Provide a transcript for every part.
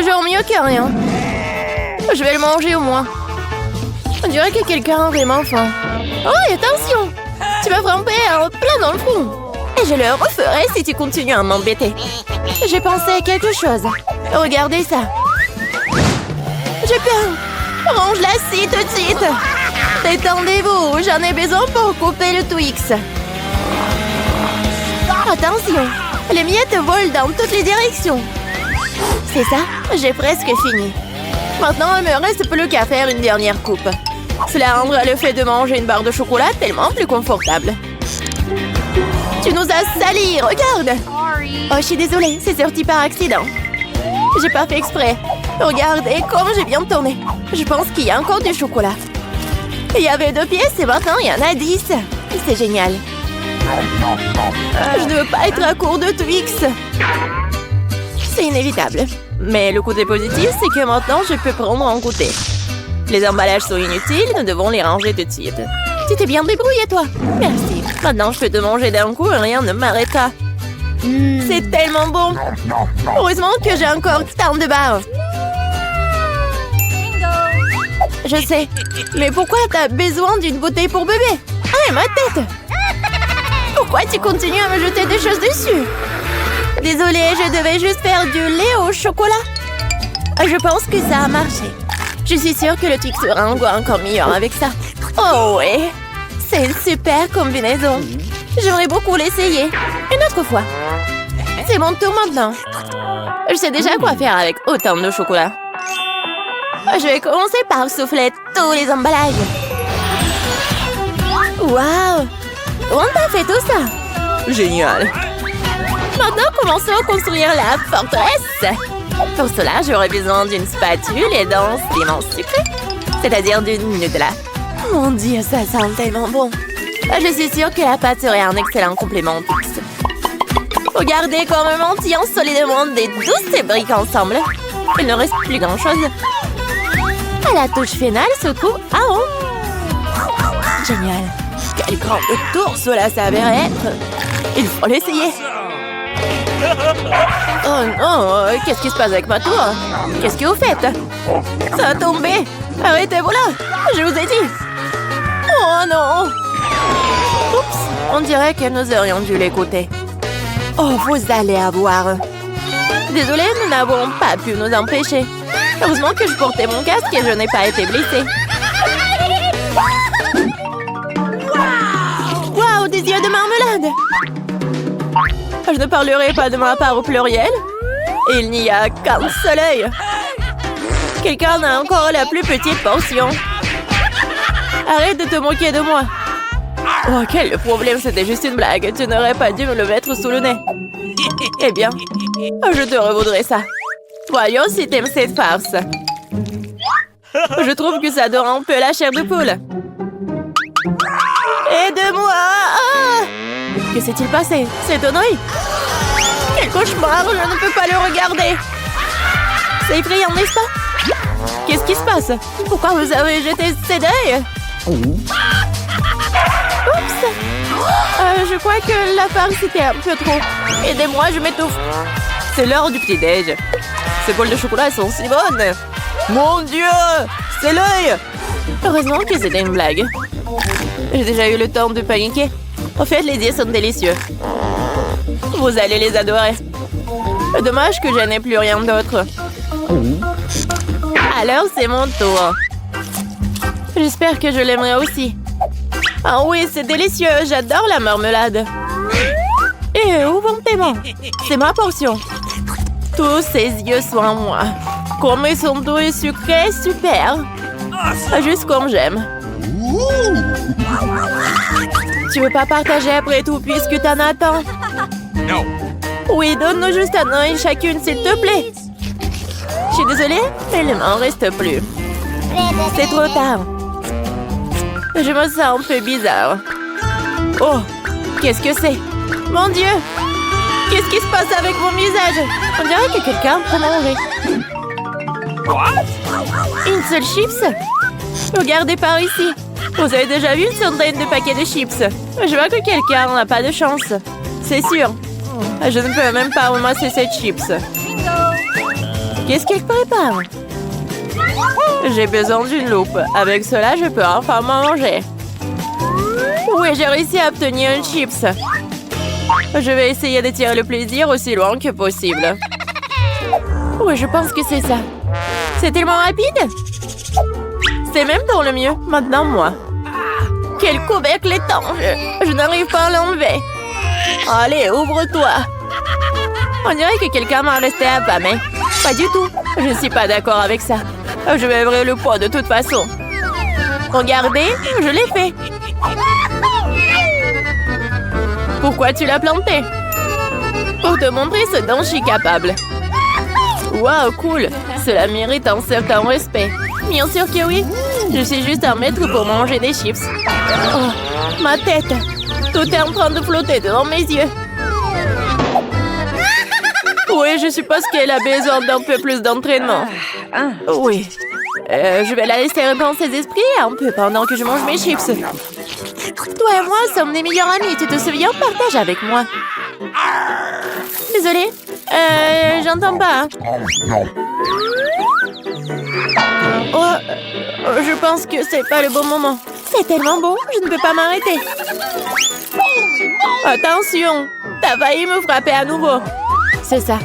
toujours mieux que rien. Je vais le manger au moins. On dirait que quelqu'un a vraiment faim. Oh, et attention! Tu m'as frappé plein dans le front. Et je le referai si tu continues à m'embêter. J'ai pensé à quelque chose. Regardez ça. J'ai peur. Range-la ci tout de suite. Détendez-vous, j'en ai besoin pour couper le Twix. Attention, les miettes volent dans toutes les directions. C'est ça, j'ai presque fini. Maintenant, il me reste plus qu'à faire une dernière coupe. Cela rendra le fait de manger une barre de chocolat tellement plus confortable. Tu nous as salis, regarde! Oh, je suis désolée, c'est sorti par accident. J'ai pas fait exprès. Regardez comme j'ai bien tourné. Je pense qu'il y a encore du chocolat. Il y avait 2 pièces et maintenant il y en a 10. C'est génial. Je ne veux pas être à court de Twix. C'est inévitable. Mais le côté positif, c'est que maintenant je peux prendre en goûter. Les emballages sont inutiles, nous devons les ranger tout de suite. Tu t'es bien débrouillé, toi. Merci. Maintenant, je peux te manger d'un coup et rien ne m'arrêtera. C'est tellement bon. Heureusement que j'ai encore tant de barres. Je sais. Mais pourquoi t'as besoin d'une bouteille pour bébé? Ah, et ma tête! Pourquoi tu continues à me jeter des choses dessus? Désolée, je devais juste faire du lait au chocolat. Je pense que ça a marché. Je suis sûre que le Twix sera encore meilleur avec ça. Oh ouais! C'est une super combinaison. J'aimerais beaucoup l'essayer. Une autre fois. C'est mon tour maintenant. Je sais déjà quoi faire avec autant de chocolat. Je vais commencer par souffler tous les emballages. Waouh! Comment t'as fait tout ça? Génial! Maintenant, commençons à construire la forteresse. Pour cela, j'aurai besoin d'une spatule et d'un ciment sucré, c'est-à-dire d'une Nutella. Mon Dieu, ça sent tellement bon. Je suis sûre que la pâte serait un excellent complément au Twix. Regardez comme on tient solidement des douces briques ensemble. Il ne reste plus grand-chose. À la touche finale se trouve un rond. Génial. Quelle grande tour cela s'avérait être. Il faut l'essayer. Oh non, qu'est-ce qui se passe avec ma tour? Qu'est-ce que vous faites? Ça a tombé. Arrêtez-vous là. Je vous ai dit. Oh non. Oups, on dirait que nous aurions dû l'écouter. Oh, vous allez avoir. Désolée, nous n'avons pas pu nous empêcher. Heureusement que je portais mon casque et je n'ai pas été blessée. Waouh, des yeux de marmelade! Je ne parlerai pas de ma part au pluriel. Il n'y a qu'un seul œil. Quelqu'un a encore la plus petite portion. Arrête de te moquer de moi. Oh, quel problème, c'était juste une blague. Tu n'aurais pas dû me le mettre sous le nez. Eh bien, je te revaudrai ça. Voyons si t'aimes cette farce. Je trouve que ça dort un peu la chair de poule. Aide-moi! Ah! Que s'est-il passé? C'est un œil? Quel cauchemar! Je ne peux pas le regarder. C'est effrayant, n'est-ce pas? Qu'est-ce qui se passe? Pourquoi vous avez jeté ces deuils? Oups! Je crois que la farce était un peu trop. Aidez-moi, je m'étouffe. C'est l'heure du petit-déj. Ces bols de chocolat sont si bonnes. Mon Dieu! C'est l'œil! Heureusement que c'était une blague. J'ai déjà eu le temps de paniquer. En fait, les yeux sont délicieux. Vous allez les adorer. Dommage que je n'ai plus rien d'autre. Alors, c'est mon tour. J'espère que je l'aimerai aussi. Ah oui, c'est délicieux. J'adore la marmelade. Et où vont tes mains? C'est ma portion. Tous ces yeux sont à moi. Comme ils sont doux et sucrés, super. Juste comme j'aime. Tu veux pas partager après tout puisque t'en as tant? Non. Oui, donne-nous juste un œil chacune, s'il te plaît. Je suis désolée, mais il ne m'en reste plus. C'est trop tard. Je me sens un peu bizarre. Oh, qu'est-ce que c'est? Mon Dieu! Qu'est-ce qui se passe avec mon visage? On dirait que quelqu'un peut manger. Une seule chips? Regardez par ici. Vous avez déjà vu une centaine de paquets de chips? Je vois que quelqu'un n'a pas de chance. C'est sûr. Je ne peux même pas ramasser cette chips. Qu'est-ce qu'elle prépare? J'ai besoin d'une loupe. Avec cela, je peux enfin manger. Oui, j'ai réussi à obtenir une chips. Je vais essayer de tirer le plaisir aussi loin que possible. Oui, je pense que c'est ça. C'est tellement rapide. C'est même pour le mieux. Maintenant, moi. Quel couvercle étanche. Je n'arrive pas à l'enlever. Allez, ouvre-toi. On dirait que quelqu'un m'a resté affamé. Pas du tout. Je ne suis pas d'accord avec ça. Je vais ouvrir le pot de toute façon. Regardez, je l'ai fait. Pourquoi tu l'as planté? Pour te montrer ce dont je suis capable. Waouh, cool. Cela mérite un certain respect. Bien sûr que oui. Je suis juste un maître pour manger des chips. Oh, ma tête. Tout est en train de flotter devant mes yeux. Oui, je suppose qu'elle a besoin d'un peu plus d'entraînement. Oui. Je vais la laisser reprendre ses esprits un peu pendant que je mange mes chips. Toi et moi sommes des meilleurs amis, tu te souviens? Partage avec moi. Désolée. J'entends pas. Oh, je pense que c'est pas le bon moment. C'est tellement bon, je ne peux pas m'arrêter. Attention, t'as failli me frapper à nouveau. C'est ça.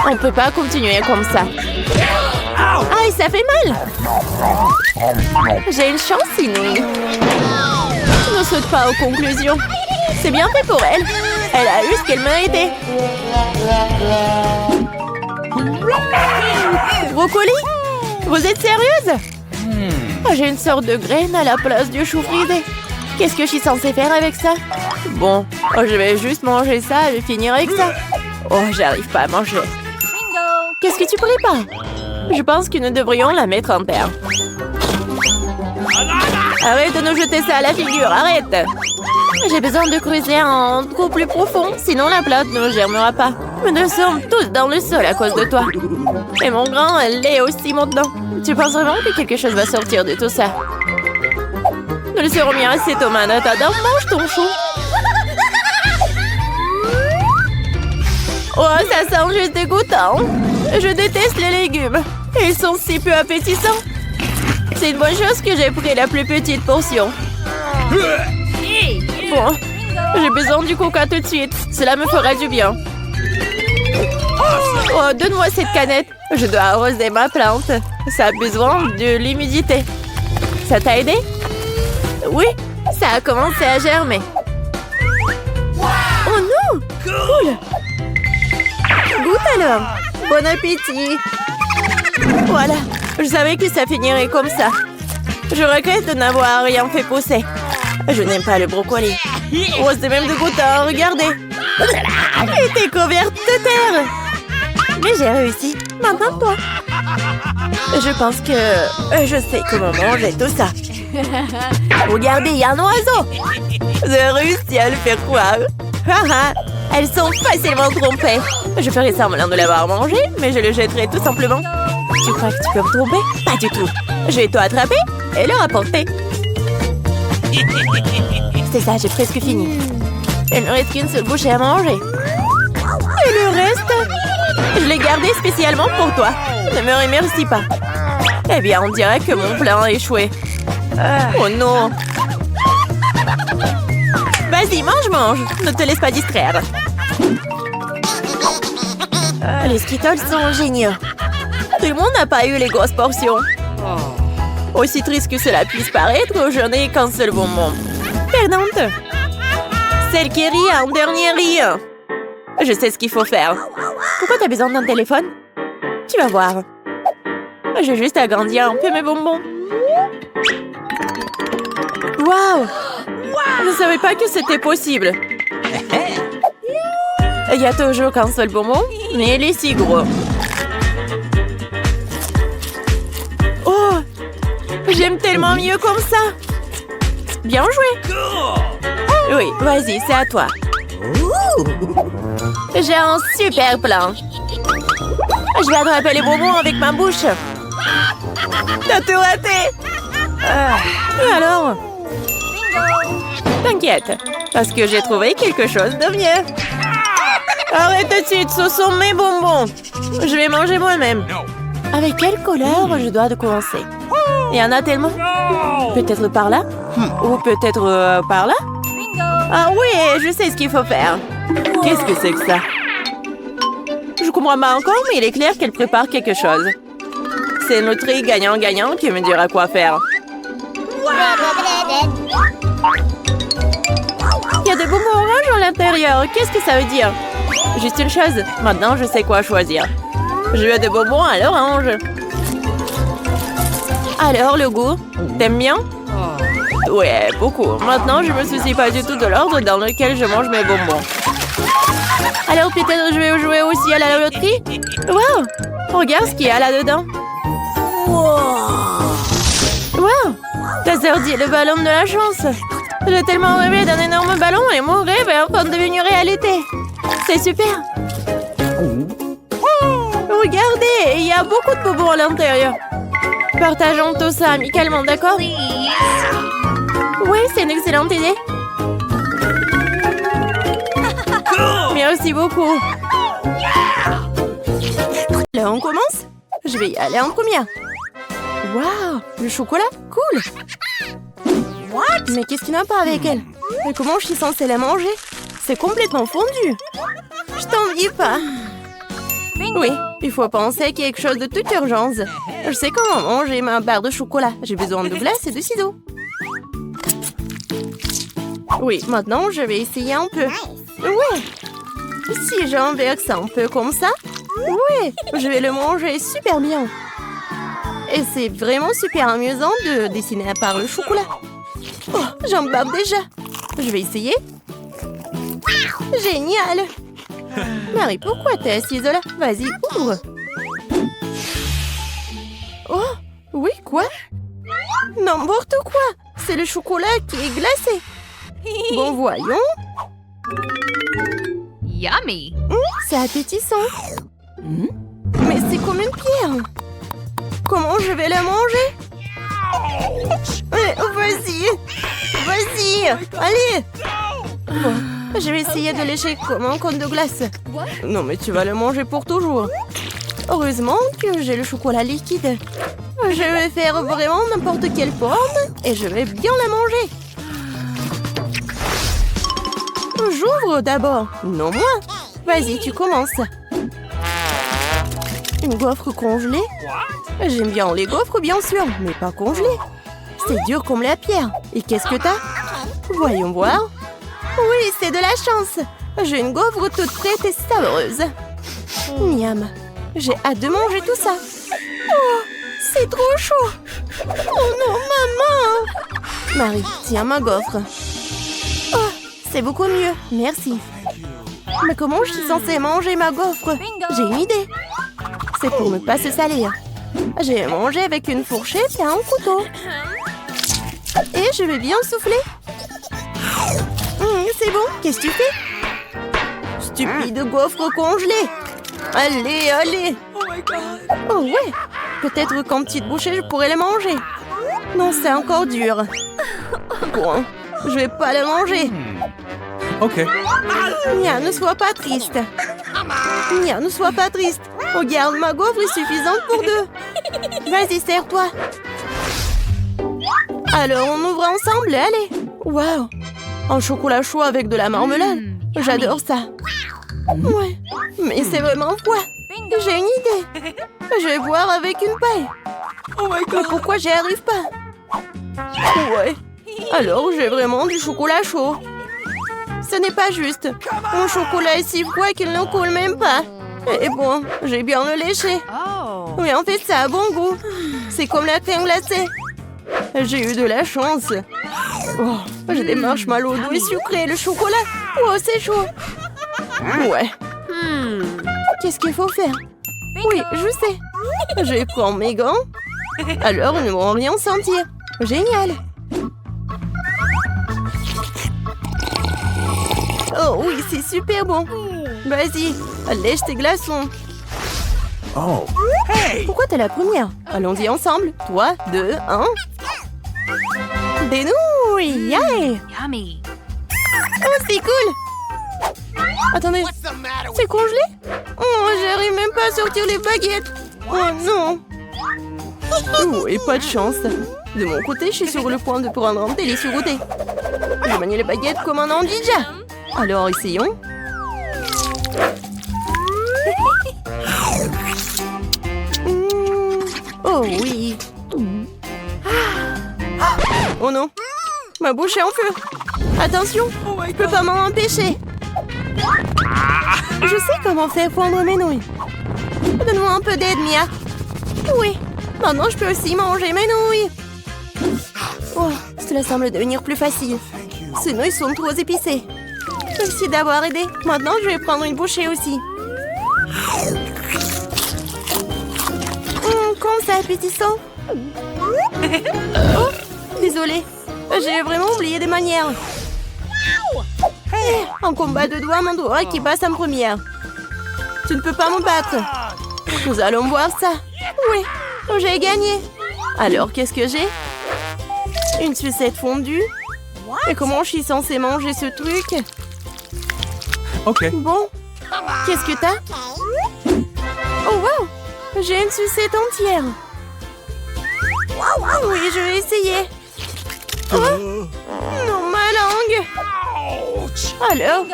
On peut pas continuer comme ça. Aïe, ça fait mal. J'ai une chance inouïe. Ne saute pas aux conclusions. C'est bien fait pour elle. Elle a eu ce qu'elle méritait. Brocoli? Vous êtes sérieuse? J'ai une sorte de graine à la place du chou frisé. Qu'est-ce que je suis censée faire avec ça? Bon, je vais juste manger ça et finir avec ça. Oh, j'arrive pas à manger. Qu'est-ce que tu prépares? Je pense que nous devrions la mettre en terre. Arrête de nous jeter ça à la figure, arrête! J'ai besoin de creuser un trou plus profond, sinon la plante ne germera pas. Mais nous sommes tous dans le sol à cause de toi. Et mon grand l'est aussi maintenant. Tu penses vraiment que quelque chose va sortir de tout ça? Nous le serons bien assez, Thomas. Attends, mange ton chou. Oh, ça sent juste dégoûtant. Je déteste les légumes. Ils sont si peu appétissants. C'est une bonne chose que j'ai pris la plus petite portion. Bon, j'ai besoin du coca tout de suite. Cela me fera du bien. Oh, donne-moi cette canette. Je dois arroser ma plante. Ça a besoin de l'humidité. Ça t'a aidé? Oui, ça a commencé à germer. Oh non! Cool! Goûte alors! Bon appétit! Voilà, je savais que ça finirait comme ça. Je regrette de n'avoir rien fait pousser. Je n'aime pas le brocoli. Oh, c'est même dégoûtant, regardez! Elle était couverte de terre! Mais j'ai réussi. Maintenant, toi. Je pense que je sais comment manger tout ça. Regardez, il y a un oiseau. J'ai réussi à le faire croire. Elles sont facilement trompées. Je ferai semblant de l'avoir mangé, mais je le jetterai tout simplement. Tu crois que tu peux me tromper? Pas du tout. Je vais t'attraper et le rapporter. C'est ça, j'ai presque fini. Il ne reste qu'une seule bouchée à manger. Et le reste? Je l'ai gardé spécialement pour toi. Ne me remercie pas. Eh bien, on dirait que mon plan a échoué. Oh non! Vas-y, mange! Ne te laisse pas distraire. Les Skittles sont géniaux. Tout le monde n'a pas eu les grosses portions. Aussi triste que cela puisse paraître, je n'ai qu'un seul bonbon. Perdante! Celle qui rit en dernier rit. Je sais ce qu'il faut faire. Pourquoi t'as besoin d'un téléphone? Tu vas voir. J'ai juste agrandir un peu mes bonbons. Waouh! Je ne savais pas que c'était possible. Il y a toujours qu'un seul bonbon, mais il est si gros. Oh! J'aime tellement mieux comme ça. Bien joué. Oui, vas-y, c'est à toi. J'ai un super plan. Je vais attraper les bonbons avec ma bouche. T'as tout raté. Et alors? T'inquiète, parce que j'ai trouvé quelque chose de mieux. Arrête tout de suite, ce sont mes bonbons. Je vais manger moi-même. Avec quelle couleur je dois commencer? Il y en a tellement. Peut-être par là? Ou peut-être par là? Ah oui, je sais ce qu'il faut faire. Qu'est-ce que c'est que ça? Je comprends pas encore, mais il est clair qu'elle prépare quelque chose. C'est une loterie gagnant-gagnant qui me dira quoi faire. Il y a des bonbons oranges à l'intérieur. Qu'est-ce que ça veut dire? Juste une chose. Maintenant, je sais quoi choisir. Je veux des bonbons à l'orange. Alors, le goût? T'aimes bien? Ouais, beaucoup. Maintenant, je me soucie pas du tout de l'ordre dans lequel je mange mes bonbons. Alors, peut-être je vais jouer aussi à la loterie? Wow! Regarde ce qu'il y a là-dedans. Wow! Ta sœur dit le ballon de la chance. J'ai tellement rêvé d'un énorme ballon et mon rêve est en train de devenir réalité. C'est super. Regardez, il y a beaucoup de bonbons à l'intérieur. Partageons tout ça amicalement, d'accord? Oui, c'est une excellente idée. Merci beaucoup. Là, on commence? Je vais y aller en première. Waouh, le chocolat, cool. Mais qu'est-ce qu'il n'y a pas avec elle? Mais comment je suis censée la manger? C'est complètement fondu. Je t'envie pas. Oui, il faut penser à quelque chose de toute urgence. Je sais comment manger ma barre de chocolat. J'ai besoin de glace et de ciseaux. Oui, maintenant je vais essayer un peu. Oui. Si j'inverse un peu comme ça, oui, je vais le manger super bien. Et c'est vraiment super amusant de dessiner à part le chocolat. Oh, j'en bave déjà. Je vais essayer. Génial. Marie, pourquoi t'es assise là? Vas-y, ouvre. Oh, oui, quoi? N'importe quoi. C'est le chocolat qui est glacé. Bon, voyons. Yummy! C'est appétissant. Mais c'est comme une pierre. Comment je vais la manger? Vas-y. Vas-y. Allez. Bon, je vais essayer de lécher comme un cône de glace. Non, mais tu vas le manger pour toujours. Heureusement que j'ai le chocolat liquide. Je vais faire vraiment n'importe quelle forme et je vais bien la manger. J'ouvre d'abord. Non, moi. Vas-y, tu commences. Une gaufre congelée? J'aime bien les gaufres, bien sûr, mais pas congelées. C'est dur comme la pierre. Et qu'est-ce que t'as? Voyons voir. Oui, c'est de la chance. J'ai une gaufre toute prête et savoureuse. Miam. J'ai hâte de manger tout ça. Oh, c'est trop chaud. Oh non, maman. Marie, tiens ma gaufre. Oh, c'est beaucoup mieux, merci. Mais comment je suis censée manger ma gaufre? J'ai une idée. C'est pour ne pas se salir. Je vais manger avec une fourchette et un couteau. Et je vais bien souffler. C'est bon, qu'est-ce que tu fais? Stupide gaufre congelée. Allez, allez. Oh ouais, peut-être qu'en petite bouchée, je pourrais la manger. Non, c'est encore dur. Bon, je vais pas la manger. Ok. Nia, ne sois pas triste. Nia, ne sois pas triste. Regarde, ma gaufre est suffisante pour deux. Vas-y, serre-toi. Alors, on ouvre ensemble, allez. Waouh, un chocolat chaud avec de la marmelade. J'adore ça. Ouais, mais c'est vraiment froid. J'ai une idée. Je vais boire avec une paille. Mais pourquoi j'y arrive pas? Ouais, alors j'ai vraiment du chocolat chaud. Ce n'est pas juste. Mon chocolat est si froid qu'il ne coule même pas. Et bon, j'ai bien le léché. Mais en fait, ça a bon goût. C'est comme la crème glacée. J'ai eu de la chance. Oh, j'ai des marshmallows doux et sucrés. Le chocolat. Oh, c'est chaud. Ouais. Qu'est-ce qu'il faut faire? Oui, je sais. Je vais prendre mes gants. Alors, ils ne vont rien sentir. Génial. Oh oui, c'est super bon. Vas-y, lèche tes glaçons. Oh. Hey! Pourquoi t'es la première? Allons-y ensemble. 3, 2, 1. Des nouilles! Yeah! Yummy! Oh, c'est cool! Attendez, c'est congelé? Oh, j'arrive même pas à sortir les baguettes. Oh non! Oh, et pas de chance. De mon côté, je suis sur le point de prendre un délicieux goûter. Je manie les baguettes comme un ninja. Alors, essayons. Oh oui. Oh non. Ma bouche est en feu. Attention, je peux pas m'en empêcher. Je sais comment faire fondre mes nouilles. Donne-moi un peu d'aide, Mia. Oui, maintenant je peux aussi manger mes nouilles. Oh, cela semble devenir plus facile. Ces nouilles sont trop épicées. Merci d'avoir aidé. Maintenant, je vais prendre une bouchée aussi. Comme c'est appétissant. Oh, désolée. J'ai vraiment oublié des manières. Hey, un combat de doigts, mon doigt qui passe en première. Tu ne peux pas me battre. Nous allons voir ça. Oui, j'ai gagné. Alors, qu'est-ce que j'ai? Une sucette fondue. Et comment je suis censée manger ce truc? Okay. Bon, qu'est-ce que t'as? Oh wow, j'ai une sucette entière. Oui, je vais essayer. Oh, non, ma langue. Alors,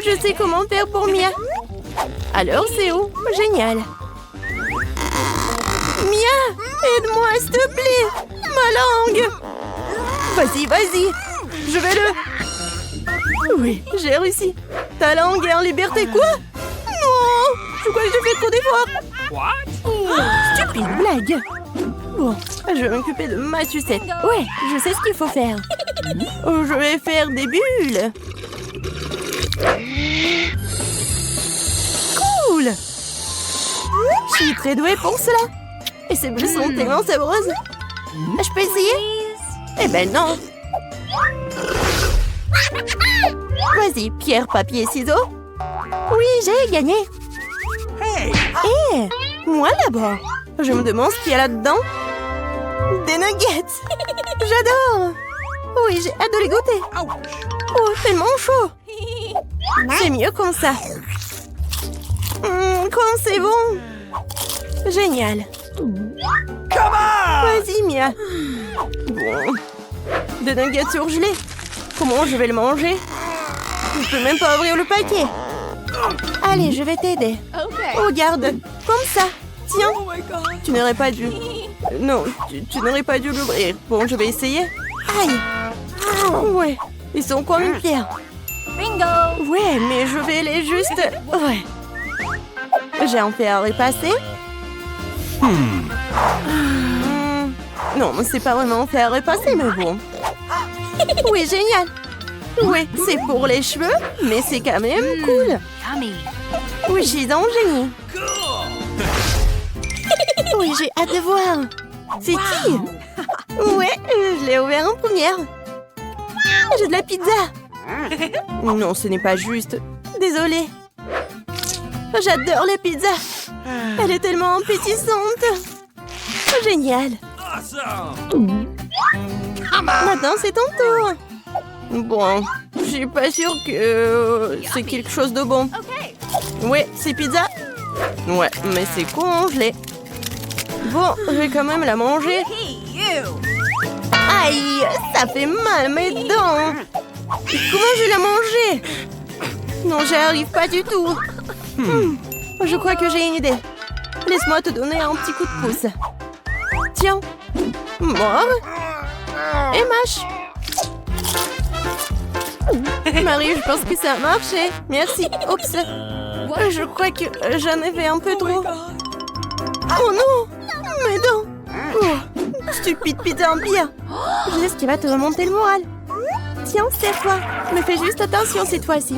je sais comment faire pour Mia. Alors, c'est où? Génial. Mia, aide-moi, s'il te plaît. Ma langue. Vas-y, vas-y. Je vais le... Oui, j'ai réussi. Ta langue est en liberté, quoi? Non, je crois que j'ai fait trop d'efforts. Stupide blague. Bon, je vais m'occuper de ma sucette. Ouais, je sais ce qu'il faut faire. Je vais faire des bulles. Cool. Je suis très douée pour cela. Et ces bulles sont tellement sabreuses. Je peux essayer? Eh ben non. Vas-y, pierre, papier, ciseaux. Oui, j'ai gagné. Hey, moi d'abord. Je me demande ce qu'il y a là-dedans. Des nuggets. J'adore. Oui, j'ai hâte de les goûter. Oh, tellement chaud. C'est mieux comme ça. Quand c'est bon. Génial. Vas-y, Mia. Bon. Des nuggets surgelés. Comment je vais le manger? Je peux même pas ouvrir le paquet. Allez, je vais t'aider. Regarde, comme ça. Tiens, tu n'aurais pas dû. Non, tu n'aurais pas dû l'ouvrir. Bon, je vais essayer. Aïe. Ouais, ils sont comme une pierre. Bingo! Ouais, mais je vais les juste... Ouais. J'ai un fer à repasser. Non, c'est pas vraiment un fer à repasser, mais bon. Oui, génial. Oui, c'est pour les cheveux, mais c'est quand même cool. Yummy! Oui, je suis un génie. Oui, j'ai hâte de voir. C'est qui? Ouais, je l'ai ouvert en première. J'ai de la pizza. Non, ce n'est pas juste. Désolée. J'adore la pizza. Elle est tellement appétissante. Génial. Maintenant, c'est ton tour. Bon, je suis pas sûre que c'est quelque chose de bon. Ouais, c'est pizza. Ouais, mais c'est congelé. Bon, je vais quand même la manger. Aïe, ça fait mal mes dents. Comment je vais la manger? Non, j'y arrive pas du tout. Je crois que j'ai une idée. Laisse-moi te donner un petit coup de pouce. Tiens, mort et mâche. Marie, je pense que ça a marché. Merci. Oups. Je crois que j'en ai fait un peu trop. Oh non, mes dents. Oh, stupide pizza en pire. Je sais ce qui va te remonter le moral. Tiens, c'est toi. Mais fais juste attention cette fois-ci.